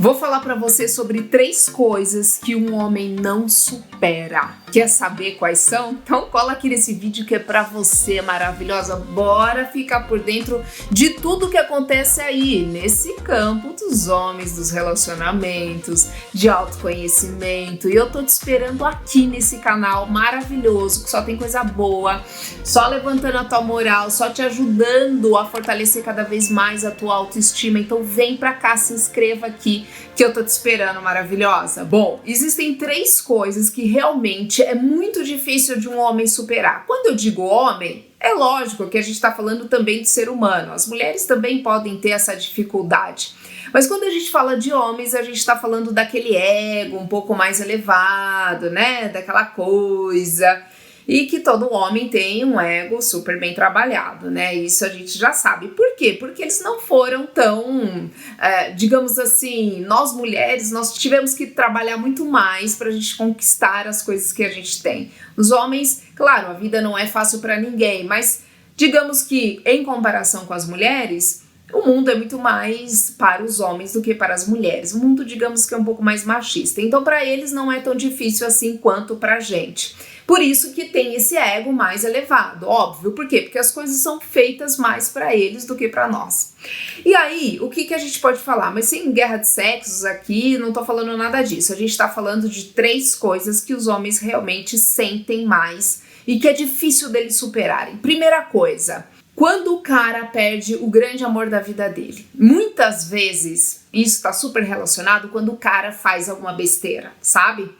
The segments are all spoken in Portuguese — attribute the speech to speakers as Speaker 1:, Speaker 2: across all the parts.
Speaker 1: Vou falar pra você sobre 3 coisas que um homem não supera. Quer saber quais são? Então cola aqui nesse vídeo que é pra você, maravilhosa. Bora ficar por dentro de tudo que acontece aí, nesse campo dos homens, dos relacionamentos, de autoconhecimento. E eu tô te esperando aqui nesse canal maravilhoso, que só tem coisa boa, só levantando a tua moral, só te ajudando a fortalecer cada vez mais a tua autoestima. Então vem pra cá, se inscreva aqui, que eu tô te esperando, maravilhosa. Bom, existem 3 coisas que realmente é muito difícil de um homem superar. Quando eu digo homem, é lógico que a gente tá falando também de ser humano. As mulheres também podem ter essa dificuldade. Mas quando a gente fala de homens, a gente tá falando daquele ego um pouco mais elevado, né? Daquela coisa. E que todo homem tem um ego super bem trabalhado, né? Isso a gente já sabe. Por quê? Porque eles não foram tão, digamos assim, nós mulheres, nós tivemos que trabalhar muito mais pra gente conquistar as coisas que a gente tem. Os homens, claro, a vida não é fácil pra ninguém, mas digamos que em comparação com as mulheres, o mundo é muito mais para os homens do que para as mulheres. O mundo, digamos que é um pouco mais machista. Então, para eles não é tão difícil assim quanto pra gente. Por isso que tem esse ego mais elevado, óbvio. Por quê? Porque as coisas são feitas mais para eles do que para nós. E aí, o que a gente pode falar? Mas sem guerra de sexos aqui, não tô falando nada disso. A gente tá falando de 3 coisas que os homens realmente sentem mais e que é difícil deles superarem. Primeira coisa, quando o cara perde o grande amor da vida dele. Muitas vezes, isso tá super relacionado quando o cara faz alguma besteira, sabe?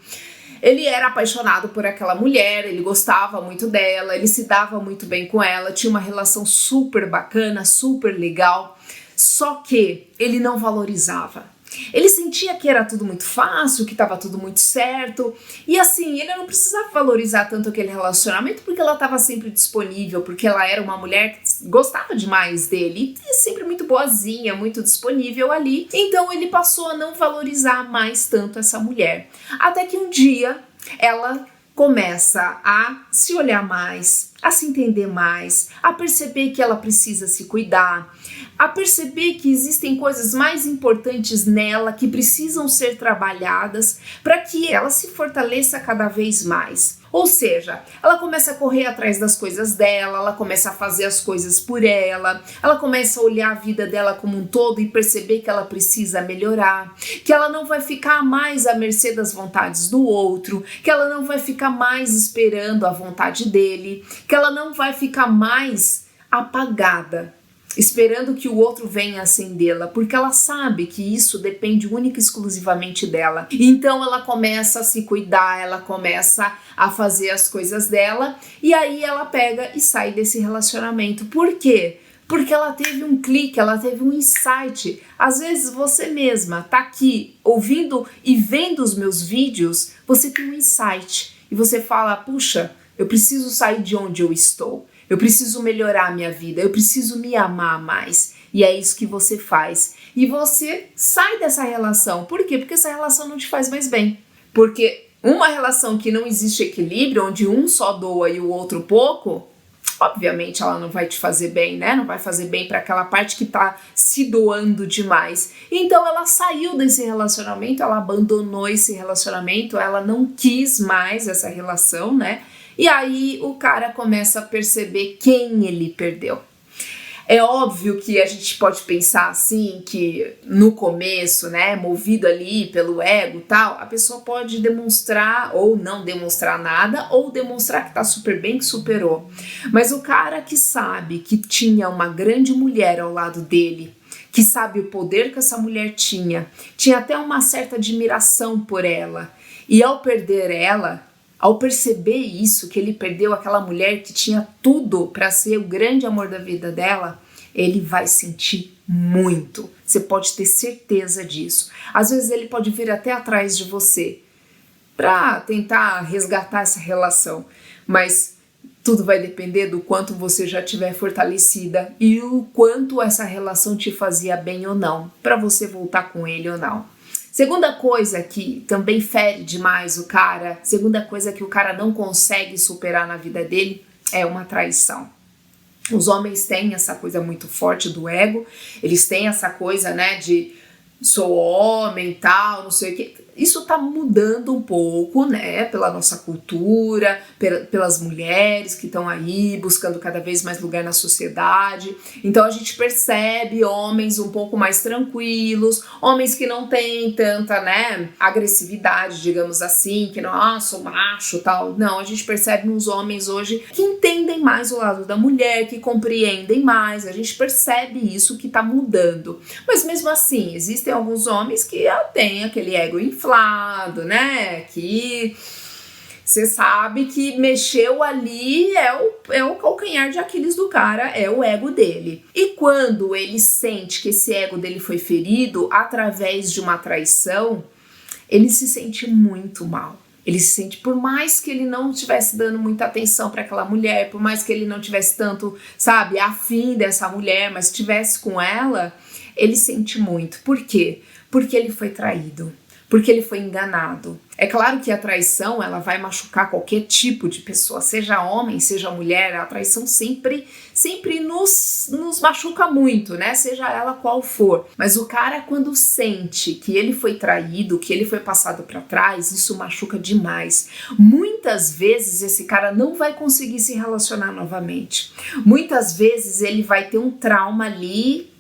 Speaker 1: Ele era apaixonado por aquela mulher, ele gostava muito dela, ele se dava muito bem com ela, tinha uma relação super bacana, super legal, só que ele não valorizava. Ele sentia que era tudo muito fácil, que estava tudo muito certo, e assim, ele não precisava valorizar tanto aquele relacionamento porque ela estava sempre disponível, porque ela era uma mulher que gostava demais dele, e sempre muito boazinha, muito disponível ali, então ele passou a não valorizar mais tanto essa mulher. Até que um dia ela começa a se olhar mais, a se entender mais, a perceber que ela precisa se cuidar, a perceber que existem coisas mais importantes nela que precisam ser trabalhadas para que ela se fortaleça cada vez mais. Ou seja, ela começa a correr atrás das coisas dela, ela começa a fazer as coisas por ela começa a olhar a vida dela como um todo e perceber que ela precisa melhorar, que ela não vai ficar mais à mercê das vontades do outro, que ela não vai ficar mais esperando a vontade dele, que ela não vai ficar mais apagada, esperando que o outro venha acendê-la, porque ela sabe que isso depende única e exclusivamente dela. Então ela começa a se cuidar, ela começa a fazer as coisas dela, e aí ela pega e sai desse relacionamento. Por quê? Porque ela teve um clique, ela teve um insight. Às vezes você mesma tá aqui ouvindo e vendo os meus vídeos, você tem um insight e você fala, puxa, eu preciso sair de onde eu estou. Eu preciso melhorar a minha vida, eu preciso me amar mais. E é isso que você faz. E você sai dessa relação. Por quê? Porque essa relação não te faz mais bem. Porque uma relação que não existe equilíbrio, onde um só doa e o outro pouco, obviamente ela não vai te fazer bem, né? Não vai fazer bem para aquela parte que tá se doando demais. Então ela saiu desse relacionamento, ela abandonou esse relacionamento, ela não quis mais essa relação, né? E aí o cara começa a perceber quem ele perdeu. É óbvio que a gente pode pensar assim, que no começo, né, movido ali pelo ego e tal, a pessoa pode demonstrar ou não demonstrar nada, ou demonstrar que tá super bem, que superou. Mas o cara que sabe que tinha uma grande mulher ao lado dele, que sabe o poder que essa mulher tinha até uma certa admiração por ela, e ao perder ela, ao perceber isso, que ele perdeu aquela mulher que tinha tudo para ser o grande amor da vida dela, ele vai sentir muito. Você pode ter certeza disso. Às vezes ele pode vir até atrás de você para tentar resgatar essa relação, mas tudo vai depender do quanto você já tiver fortalecida e o quanto essa relação te fazia bem ou não, para você voltar com ele ou não. Segunda coisa que também fere demais o cara, segunda coisa que o cara não consegue superar na vida dele é uma traição. Os homens têm essa coisa muito forte do ego, eles têm essa coisa, né, de sou homem e tal, não sei o que. Isso tá mudando um pouco, né, pela nossa cultura, pelas mulheres que estão aí buscando cada vez mais lugar na sociedade. Então a gente percebe homens um pouco mais tranquilos, homens que não têm tanta, né, agressividade, digamos assim, que não, sou macho, tal. Não, a gente percebe uns homens hoje que entendem mais o lado da mulher, que compreendem mais. A gente percebe isso que tá mudando. Mas mesmo assim, existem alguns homens que têm aquele ego inflado, né? Que você sabe que mexeu ali é o calcanhar de Aquiles do cara, é o ego dele. E quando ele sente que esse ego dele foi ferido através de uma traição, ele se sente muito mal. Ele se sente, por mais que ele não estivesse dando muita atenção para aquela mulher, por mais que ele não tivesse tanto, sabe, afim dessa mulher, mas estivesse com ela, ele sente muito. Por quê? Porque ele foi traído, porque ele foi enganado. É claro que a traição, ela vai machucar qualquer tipo de pessoa, seja homem, seja mulher, a traição sempre nos machuca muito, né? Seja ela qual for. Mas o cara, quando sente que ele foi traído, que ele foi passado para trás, isso machuca demais. Muitas vezes esse cara não vai conseguir se relacionar novamente. Muitas vezes ele vai ter um trauma ali,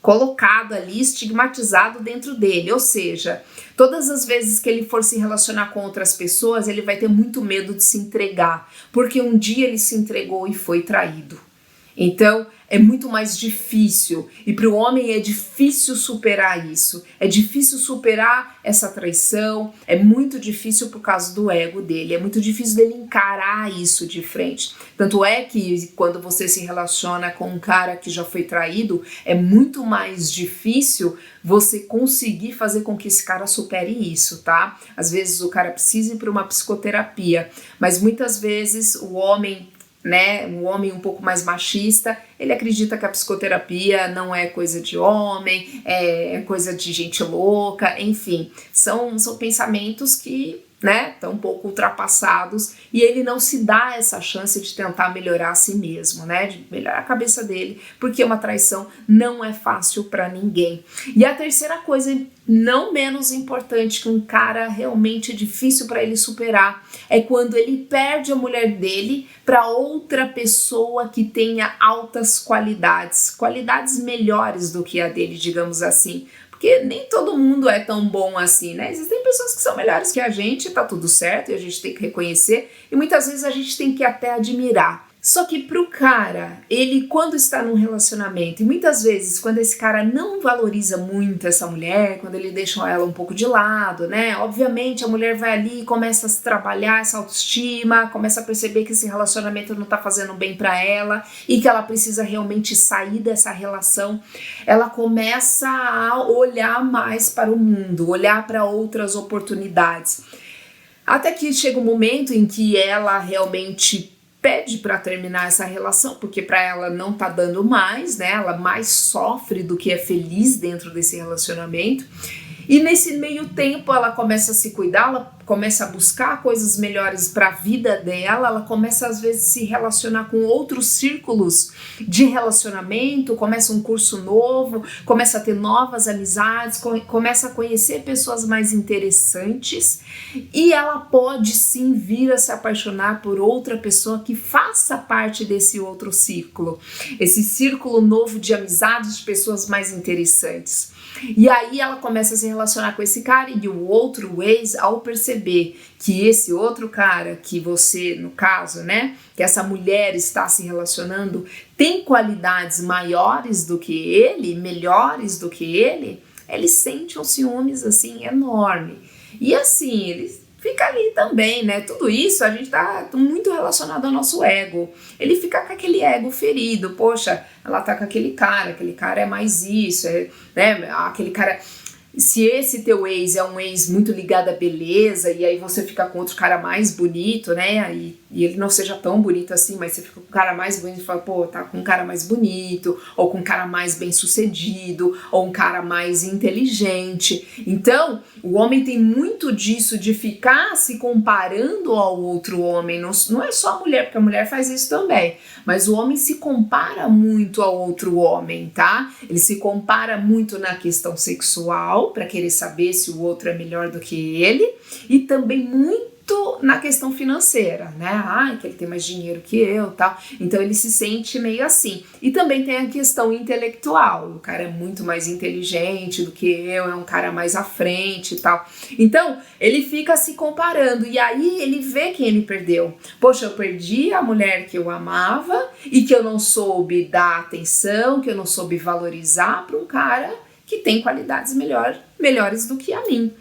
Speaker 1: colocado ali, estigmatizado dentro dele, ou seja, todas as vezes que ele for se relacionar com outras pessoas, ele vai ter muito medo de se entregar, porque um dia ele se entregou e foi traído. Então, é muito mais difícil, e para o homem é difícil superar isso, é difícil superar essa traição, é muito difícil por causa do ego dele, é muito difícil dele encarar isso de frente. Tanto é que quando você se relaciona com um cara que já foi traído, é muito mais difícil você conseguir fazer com que esse cara supere isso, tá? Às vezes o cara precisa ir para uma psicoterapia, mas muitas vezes o homem, né, um homem um pouco mais machista, ele acredita que a psicoterapia não é coisa de homem, é coisa de gente louca, enfim, são pensamentos que, né, estão um pouco ultrapassados, e ele não se dá essa chance de tentar melhorar a si mesmo, né, de melhorar a cabeça dele, porque uma traição não é fácil para ninguém. E a terceira coisa, não menos importante, que um cara realmente difícil para ele superar, é quando ele perde a mulher dele para outra pessoa que tenha altas qualidades melhores do que a dele, digamos assim. Porque nem todo mundo é tão bom assim, né? Existem pessoas que são melhores que a gente, tá tudo certo, e a gente tem que reconhecer, e muitas vezes a gente tem que até admirar. Só que pro cara, ele quando está num relacionamento, e muitas vezes quando esse cara não valoriza muito essa mulher, quando ele deixa ela um pouco de lado, né? Obviamente a mulher vai ali e começa a se trabalhar essa autoestima, começa a perceber que esse relacionamento não tá fazendo bem pra ela e que ela precisa realmente sair dessa relação. Ela começa a olhar mais para o mundo, olhar para outras oportunidades. Até que chega um momento em que ela realmente pede para terminar essa relação, porque para ela não tá dando mais, né? Ela mais sofre do que é feliz dentro desse relacionamento. E nesse meio tempo ela começa a se cuidar, ela começa a buscar coisas melhores para a vida dela, ela começa às vezes a se relacionar com outros círculos de relacionamento, começa um curso novo, começa a ter novas amizades, começa a conhecer pessoas mais interessantes, e ela pode sim vir a se apaixonar por outra pessoa que faça parte desse outro círculo, esse círculo novo de amizades, de pessoas mais interessantes. E aí ela começa a se relacionar com esse cara, e o outro ex, ao perceber que esse outro cara, que você, no caso, né, que essa mulher está se relacionando, tem qualidades maiores do que ele, melhores do que ele sente um ciúmes, assim, enorme. E assim, ele fica ali também, né? Tudo isso a gente tá muito relacionado ao nosso ego. Ele fica com aquele ego ferido. Poxa, ela tá com aquele cara é mais isso, né? Aquele cara. Se esse teu ex é um ex muito ligado à beleza, e aí você fica com outro cara mais bonito, né? E ele não seja tão bonito assim, mas você fica com um cara mais bonito e fala, pô, tá com um cara mais bonito, ou com um cara mais bem sucedido, ou um cara mais inteligente. Então, o homem tem muito disso de ficar se comparando ao outro homem. Não é só a mulher, porque a mulher faz isso também, mas o homem se compara muito ao outro homem, tá? Ele se compara muito na questão sexual, intelectual, para querer saber se o outro é melhor do que ele, e também muito na questão financeira, né? Que ele tem mais dinheiro que eu, tal. Então ele se sente meio assim. E também tem a questão intelectual. O cara é muito mais inteligente do que eu, é um cara mais à frente e tal. Então ele fica se comparando e aí ele vê quem ele perdeu. Poxa, eu perdi a mulher que eu amava e que eu não soube dar atenção, que eu não soube valorizar para um cara que tem qualidades melhores do que a mim.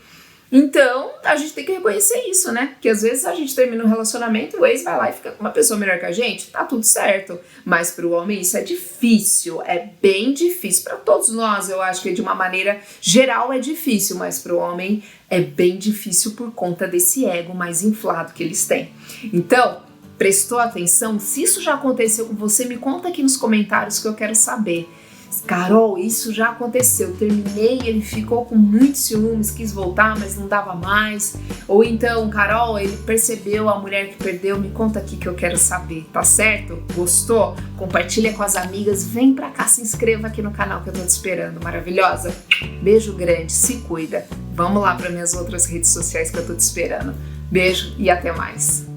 Speaker 1: Então, a gente tem que reconhecer isso, né? Que às vezes a gente termina um relacionamento, o ex vai lá e fica com uma pessoa melhor que a gente, tá tudo certo. Mas pro homem isso é difícil, é bem difícil. Para todos nós, eu acho que de uma maneira geral é difícil, mas pro homem é bem difícil por conta desse ego mais inflado que eles têm. Então, prestou atenção? Se isso já aconteceu com você, me conta aqui nos comentários que eu quero saber. Carol, isso já aconteceu, terminei, ele ficou com muitos ciúmes, quis voltar, mas não dava mais. Ou então, Carol, ele percebeu a mulher que perdeu, me conta aqui que eu quero saber, tá certo? Gostou? Compartilha com as amigas, vem pra cá, se inscreva aqui no canal que eu tô te esperando, maravilhosa? Beijo grande, se cuida. Vamos lá para minhas outras redes sociais que eu tô te esperando. Beijo e até mais.